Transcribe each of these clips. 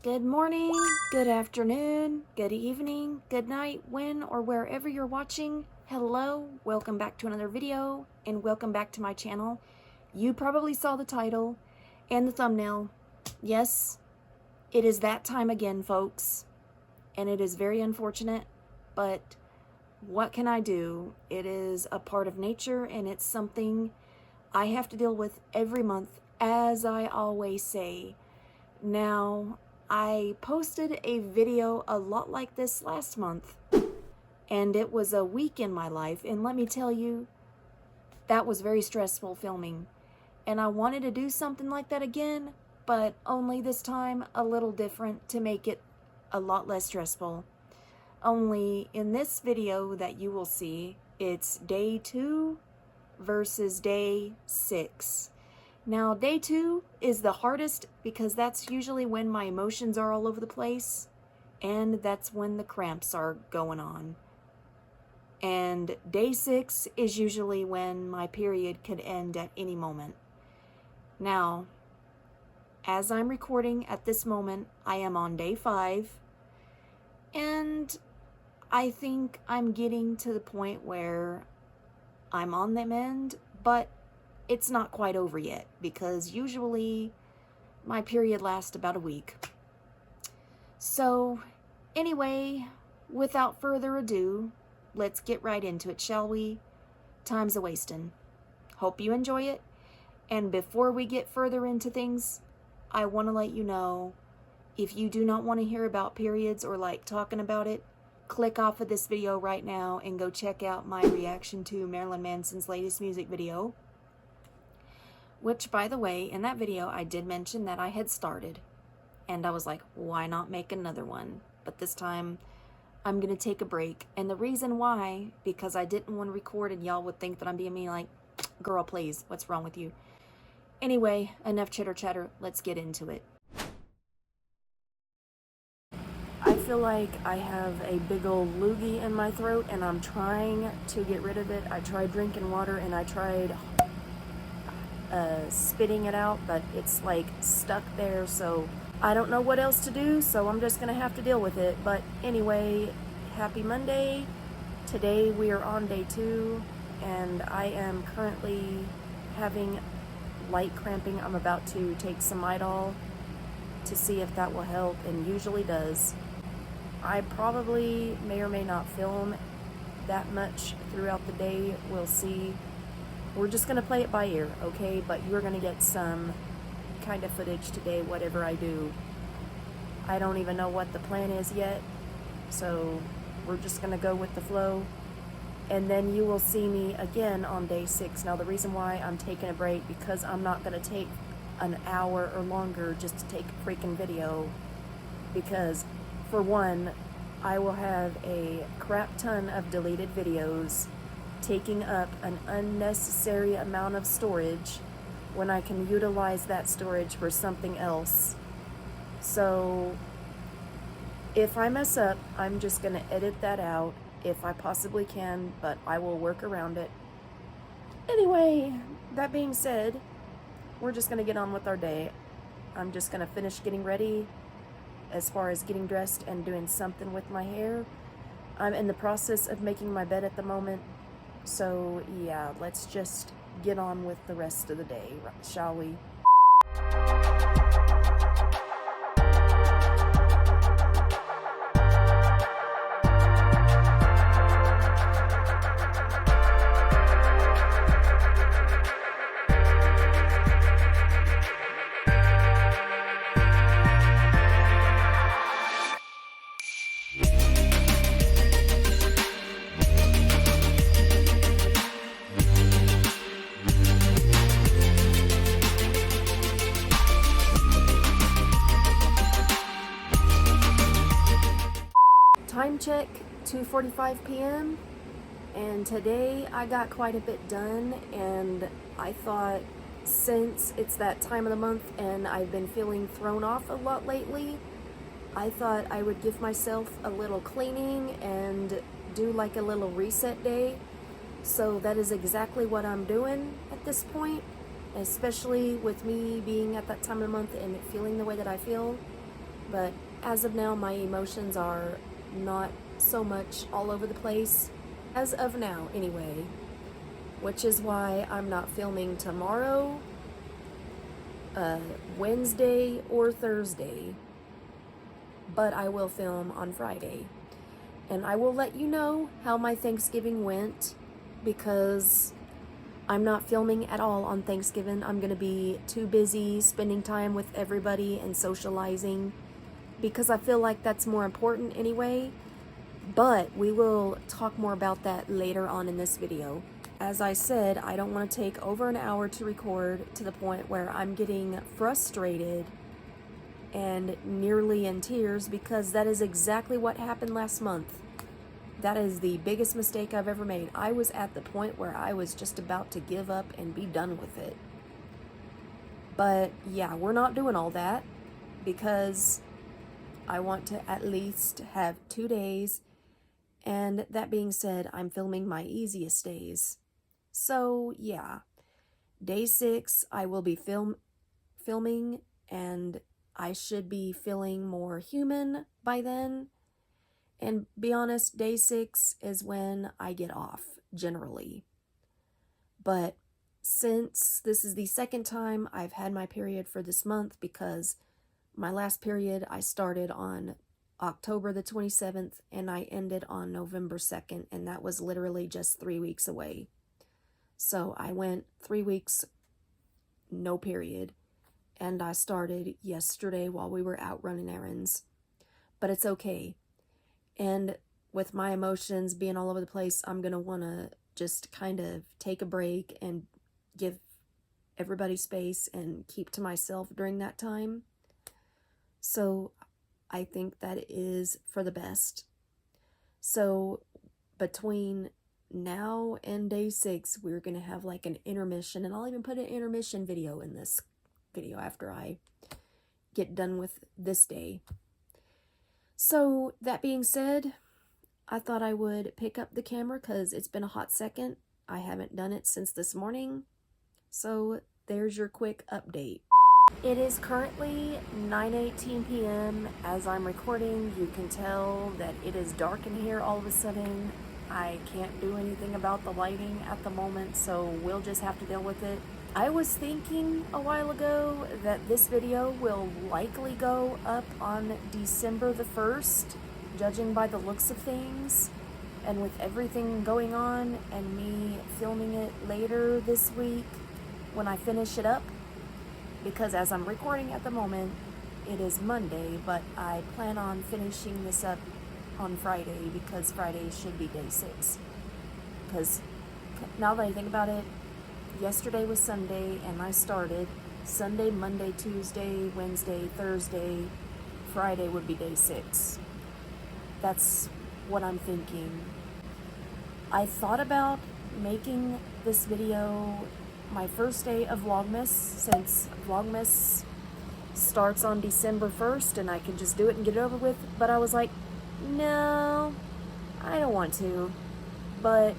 Good morning, good afternoon, good evening, good night, when or wherever you're watching. Hello, welcome back to another video, and welcome back to my channel. You probably saw the title and the thumbnail. Yes, it is that time again, folks, and it is very unfortunate, but what can I do? It is a part of nature, and it's something I have to deal with every month, as I always say. Now, I posted a video a lot like this last month, and it was a week in my life, and let me tell you, that was very stressful filming. And I wanted to do something like that again, but only this time a little different to make it a lot less stressful. Only in this video that you will see, it's day 2 versus day 6. Now, day 2 is the hardest because that's usually when my emotions are all over the place, and that's when the cramps are going on. And day 6 is usually when my period could end at any moment. Now, as I'm recording at this moment, I am on day 5, and I think I'm getting to the point where I'm on the mend, but it's not quite over yet, because usually my period lasts about a week. So anyway, without further ado, let's get right into it, shall we? Time's a-wasting. Hope you enjoy it. And before we get further into things, I want to let you know, if you do not want to hear about periods or like talking about it, click off of this video right now and go check out my reaction to Marilyn Manson's latest music video. Which, by the way, in that video, I did mention that I had started. And I was like, why not make another one? But this time, I'm going to take a break. And the reason why, because I didn't want to record and y'all would think that I'm being mean, like, girl, please, what's wrong with you? Anyway, enough chitter chatter. Let's get into it. I feel like I have a big old loogie in my throat, and I'm trying to get rid of it. I tried drinking water, and I tried spitting it out, but it's like stuck there, so I don't know what else to do, so I'm just gonna have to deal with it. But anyway, happy Monday. Today we are on day 2, and I am currently having light cramping. I'm about to take some Midol to see if that will help, and usually does. I probably may or may not film that much throughout the day. We'll see. We're just going to play it by ear, okay? But you're going to get some kind of footage today, whatever I do. I don't even know what the plan is yet, so we're just going to go with the flow. And then you will see me again on day 6. Now, the reason why I'm taking a break, because I'm not going to take an hour or longer just to take a freaking video. Because, for one, I will have a crap ton of deleted videos taking up an unnecessary amount of storage when I can utilize that storage for something else. So if I mess up, I'm just going to edit that out if I possibly can, but I will work around it. Anyway, that being said, we're just going to get on with our day. I'm just going to finish getting ready as far as getting dressed and doing something with my hair. I'm in the process of making my bed at the moment. So yeah, let's just get on with the rest of the day, shall we? Time check, 2:45 p.m. and today I got quite a bit done, and I thought, since it's that time of the month and I've been feeling thrown off a lot lately, I thought I would give myself a little cleaning and do like a little reset day. So that is exactly what I'm doing at this point, especially with me being at that time of the month and feeling the way that I feel. But as of now, my emotions are not so much all over the place. As of now, anyway. Which is why I'm not filming tomorrow, Wednesday, or Thursday. But I will film on Friday. And I will let you know how my Thanksgiving went, because I'm not filming at all on Thanksgiving. I'm going to be too busy spending time with everybody and socializing, because I feel like that's more important anyway. But we will talk more about that later on in this video. As I said, I don't want to take over an hour to record to the point where I'm getting frustrated and nearly in tears, because that is exactly what happened last month. That is the biggest mistake I've ever made. I was at the point where I was just about to give up and be done with it. But yeah, we're not doing all that, because I want to at least have 2 days. And that being said, I'm filming my easiest days. So yeah, day 6 I will be filming, and I should be feeling more human by then. And be honest, day 6 is when I get off, generally. But since this is the second time I've had my period for this month, because my last period I started on October the 27th and I ended on November 2nd, and that was literally just 3 weeks away. So I went 3 weeks, no period, and I started yesterday while we were out running errands. But it's okay. And with my emotions being all over the place, I'm going to want to just kind of take a break and give everybody space and keep to myself during that time. So I think that is for the best. So between now and day 6, we're going to have like an intermission, and I'll even put an intermission video in this video after I get done with this day. So that being said, I thought I would pick up the camera because it's been a hot second. I haven't done it since this morning. So there's your quick update. It is currently 9:18 p.m. as I'm recording. You can tell that it is dark in here all of a sudden. I can't do anything about the lighting at the moment, so we'll just have to deal with it. I was thinking a while ago that this video will likely go up on December the 1st, judging by the looks of things, and with everything going on and me filming it later this week when I finish it up, because as I'm recording at the moment, it is Monday, but I plan on finishing this up on Friday, because Friday should be day 6. Because now that I think about it, yesterday was Sunday and I started Sunday, Monday, Tuesday, Wednesday, Thursday, Friday would be day 6. That's what I'm thinking. I thought about making this video my first day of Vlogmas, since Vlogmas starts on December 1st and I can just do it and get it over with, but I was like, no, I don't want to. But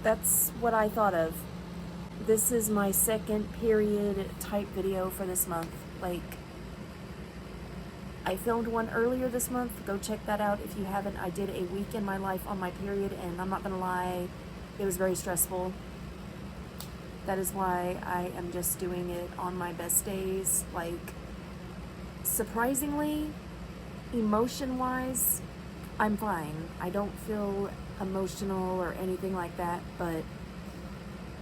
that's what I thought of. This is my second period type video for this month. Like, I filmed one earlier this month. Go check that out if you haven't. I did a week in my life on my period, and I'm not gonna lie, it was very stressful. That is why I am just doing it on my best days. Like, surprisingly, emotion-wise, I'm fine. I don't feel emotional or anything like that, but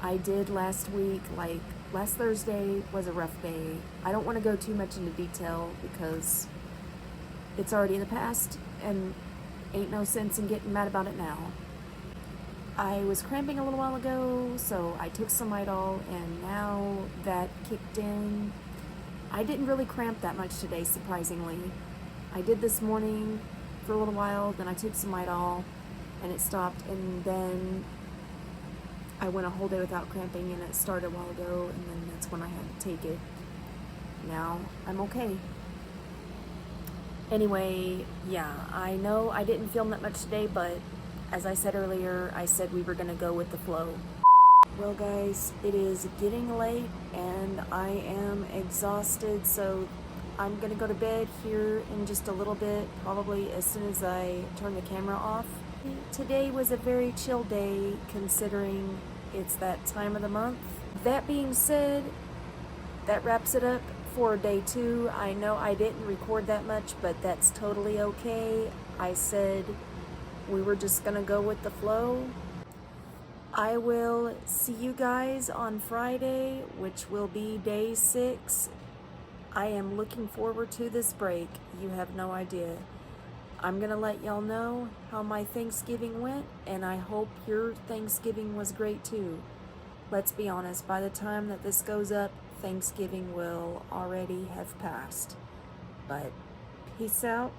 I did last week, like last Thursday was a rough day. I don't want to go too much into detail because it's already in the past and ain't no sense in getting mad about it now. I was cramping a little while ago, so I took some Midol, and now that kicked in, I didn't really cramp that much today, surprisingly. I did this morning for a little while, then I took some Midol and it stopped, and then I went a whole day without cramping and it started a while ago, and then that's when I had to take it. Now I'm okay. Anyway, yeah, I know I didn't film that much today, but as I said earlier, I said we were gonna go with the flow. Well guys, it is getting late and I am exhausted, so I'm gonna go to bed here in just a little bit, probably as soon as I turn the camera off. Today was a very chill day considering it's that time of the month. That being said, that wraps it up for day 2. I know I didn't record that much, but that's totally okay. I said we were just gonna go with the flow. I will see you guys on Friday, which will be day 6. I am looking forward to this break. You have no idea. I'm gonna let y'all know how my Thanksgiving went, and I hope your Thanksgiving was great too. Let's be honest, by the time that this goes up, Thanksgiving will already have passed. But peace out.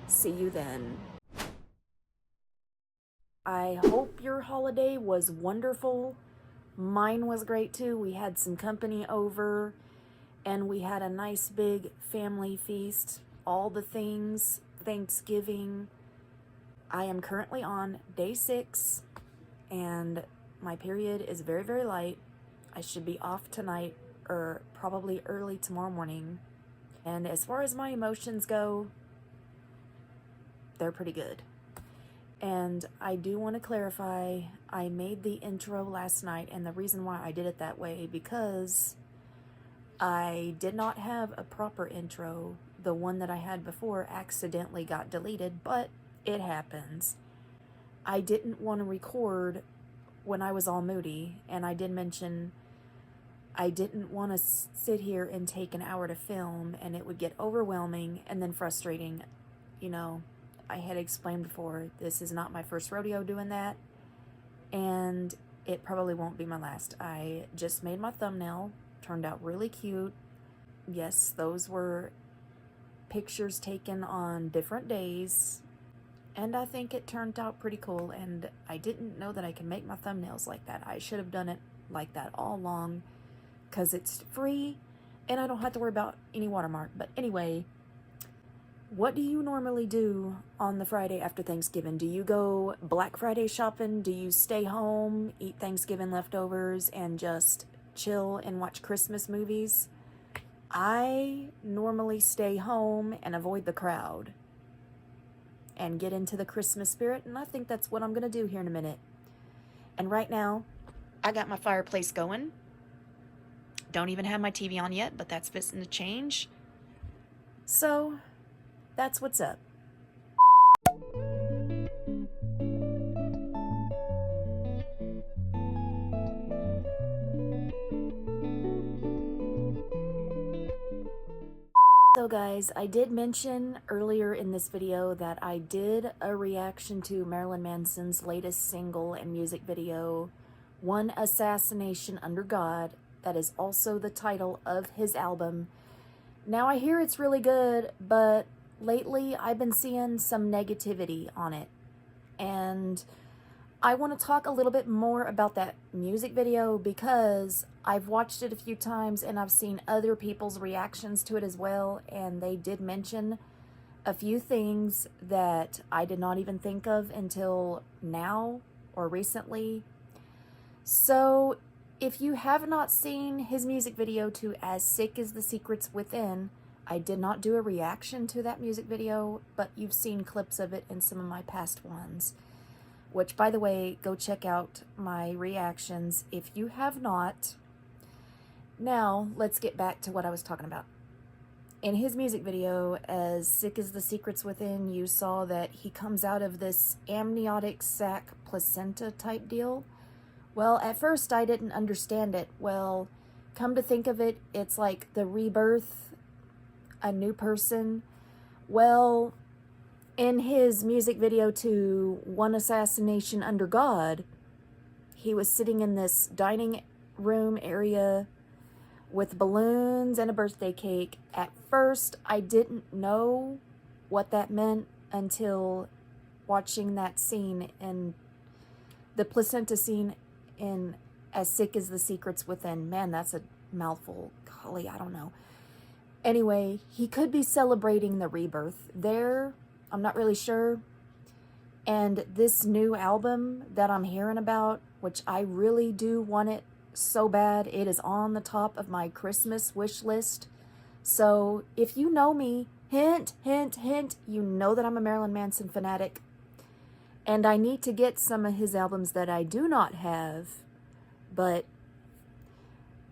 See you then. I hope your holiday was wonderful. Mine was great too. We had some company over and we had a nice big family feast. All the things, Thanksgiving. I am currently on day 6 and my period is very, very light. I should be off tonight or probably early tomorrow morning. And as far as my emotions go, they're pretty good. And I do want to clarify, I made the intro last night, and the reason why I did it that way, because I did not have a proper intro. The one that I had before accidentally got deleted, but it happens. I didn't want to record when I was all moody, and I did mention I didn't want to sit here and take an hour to film, and it would get overwhelming and then frustrating. You know, I had explained before, this is not my first rodeo doing that, and it probably won't be my last. I just made my thumbnail, turned out really cute. Yes, those were pictures taken on different days, and I think it turned out pretty cool, and I didn't know that I can make my thumbnails like that. I should have done it like that all along, because it's free, and I don't have to worry about any watermark. But anyway, what do you normally do on the Friday after Thanksgiving? Do you go Black Friday shopping? Do you stay home, eat Thanksgiving leftovers, and just chill and watch Christmas movies? I normally stay home and avoid the crowd and get into the Christmas spirit, and I think that's what I'm going to do here in a minute. And right now, I got my fireplace going. Don't even have my TV on yet, but that's fixing to change. So, that's what's up. So guys, I did mention earlier in this video that I did a reaction to Marilyn Manson's latest single and music video, One Assassination Under God. That is also the title of his album. Now I hear it's really good, but lately I've been seeing some negativity on it. And I want to talk a little bit more about that music video because I've watched it a few times and I've seen other people's reactions to it as well, and they did mention a few things that I did not even think of until now or recently. So if you have not seen his music video to As Sick as the Secrets Within, I did not do a reaction to that music video, but you've seen clips of it in some of my past ones. Which, by the way, go check out my reactions if you have not. Now, let's get back to what I was talking about. In his music video, As Sick as the Secrets Within, you saw that he comes out of this amniotic sac placenta type deal. Well, at first I didn't understand it. Well, come to think of it, it's like the rebirth, a new person. Well, in his music video to One Assassination Under God, he was sitting in this dining room area with balloons and a birthday cake. At first, I didn't know what that meant until watching that scene in the placenta scene in As Sick as the Secrets Within. Man, that's a mouthful. Golly, I don't know. Anyway, he could be celebrating the rebirth there. I'm not really sure. And this new album that I'm hearing about, which I really do want it so bad, it is on the top of my Christmas wish list. So if you know me, hint, hint, hint, you know that I'm a Marilyn Manson fanatic. And I need to get some of his albums that I do not have, but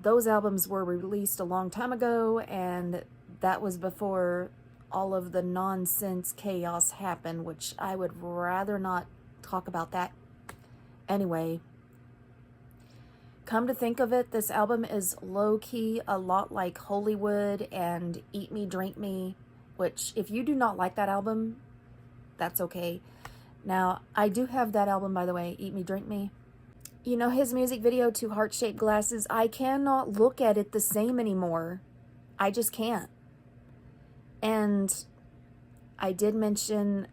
those albums were released a long time ago, and that was before all of the nonsense chaos happened, which I would rather not talk about that. Anyway, come to think of it, this album is low-key a lot like Hollywood and Eat Me, Drink Me, which if you do not like that album, that's okay. Now, I do have that album, by the way, Eat Me, Drink Me. You know, his music video, Two Heart-Shaped Glasses, I cannot look at it the same anymore. I just can't. And I did mention,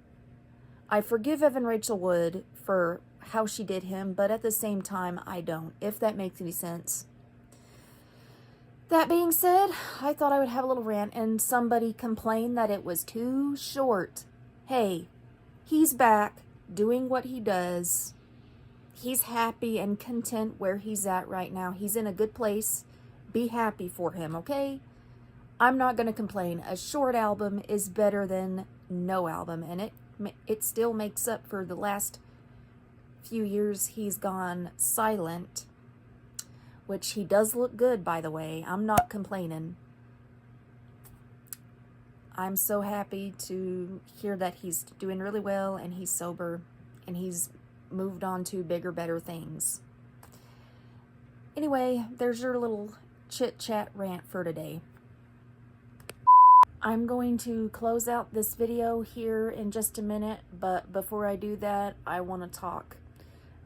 I forgive Evan Rachel Wood for how she did him, but at the same time, I don't, if that makes any sense. That being said, I thought I would have a little rant, and somebody complained that it was too short. Hey, he's back doing what he does. He's happy and content where he's at right now. He's in a good place. Be happy for him, okay? I'm not going to complain. A short album is better than no album, and it still makes up for the last few years he's gone silent, which he does look good, by the way. I'm not complaining. I'm so happy to hear that he's doing really well and he's sober and he's moved on to bigger, better things. Anyway, there's your little chit-chat rant for today. I'm going to close out this video here in just a minute, but before I do that, I want to talk.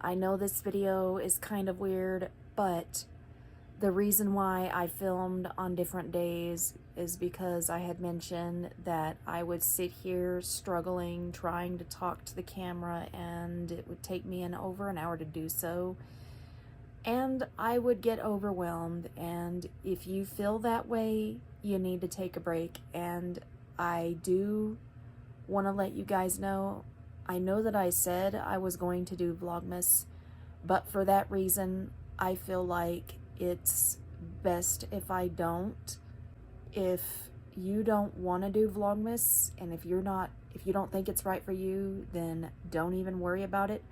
I know this video is kind of weird, but the reason why I filmed on different days is because I had mentioned that I would sit here struggling, trying to talk to the camera, and it would take me over an hour to do so. And I would get overwhelmed, and if you feel that way, you need to take a break. And I do want to let you guys know, I know that I said I was going to do Vlogmas, but for that reason, I feel like it's best if I don't. If you don't want to do Vlogmas, and if you don't think it's right for you, then don't even worry about it.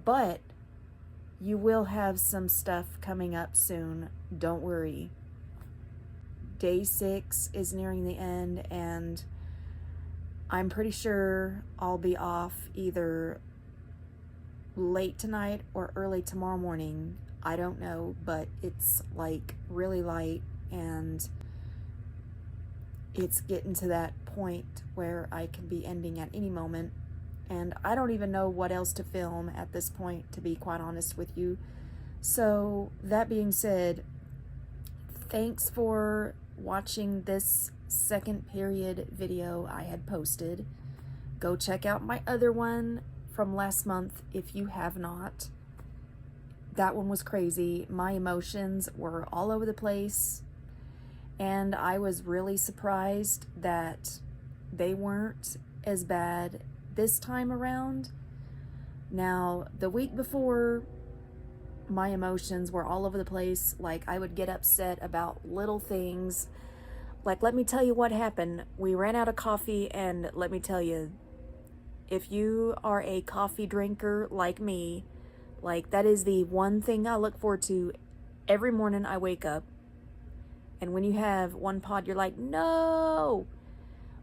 But you will have some stuff coming up soon. Don't worry. Day 6 is nearing the end, and I'm pretty sure I'll be off either late tonight or early tomorrow morning. I don't know, but it's like really light, and it's getting to that point where I can be ending at any moment. And I don't even know what else to film at this point, to be quite honest with you. So that being said, thanks for watching this second period video I had posted. Go check out my other one from last month if you have not. That one was crazy. My emotions were all over the place, and I was really surprised that they weren't as bad this time around. Now, the week before, my emotions were all over the place. Like, I would get upset about little things. Like, let me tell you what happened. We ran out of coffee, and let me tell you, if you are a coffee drinker like me, like, that is the one thing I look forward to every morning I wake up. And when you have one pod, you're like, no!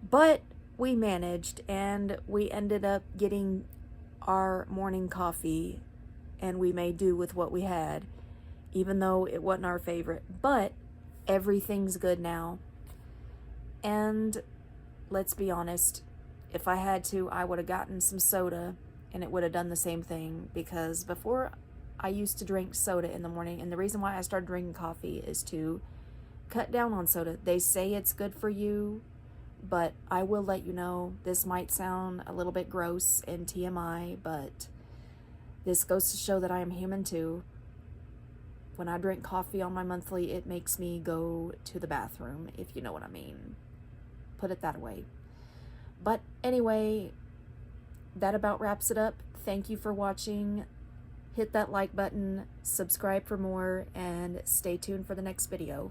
But we managed, and we ended up getting our morning coffee, and we made do with what we had, even though it wasn't our favorite. But everything's good now. And let's be honest, if I had to, I would have gotten some soda, and it would have done the same thing, because before I used to drink soda in the morning, and the reason why I started drinking coffee is to cut down on soda. They say it's good for you, but I will let you know, this might sound a little bit gross and TMI, but this goes to show that I am human too. When I drink coffee on my monthly, it makes me go to the bathroom, if you know what I mean. Put it that way. But anyway, that about wraps it up. Thank you for watching. Hit that like button, subscribe for more, and stay tuned for the next video.